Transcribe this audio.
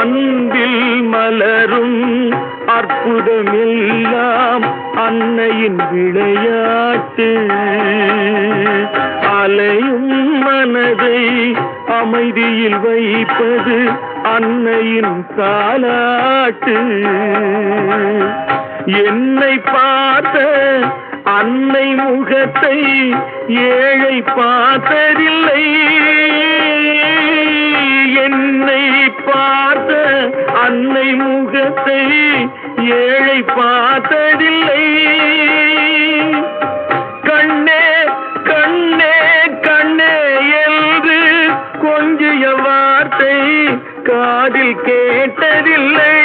அன்பில் மலரும் அற்புதமெல்லாம் அன்னையின் விளையாட்டு. அலையும் மனதை அமைதியில் வைப்பது அன்னையின் தாலாட்டு. என்னை பார்த்த அன்னை முகத்தை ஏழை பார்த்ததில்லை. என்னை பார்த்த அன்னை முகத்தை ஏழை பார்த்ததில்லை. கண்ணே கண்ணே கண்ணே என்று கொஞ்சிய வார்த்தை காதில் கேட்டதில்லை.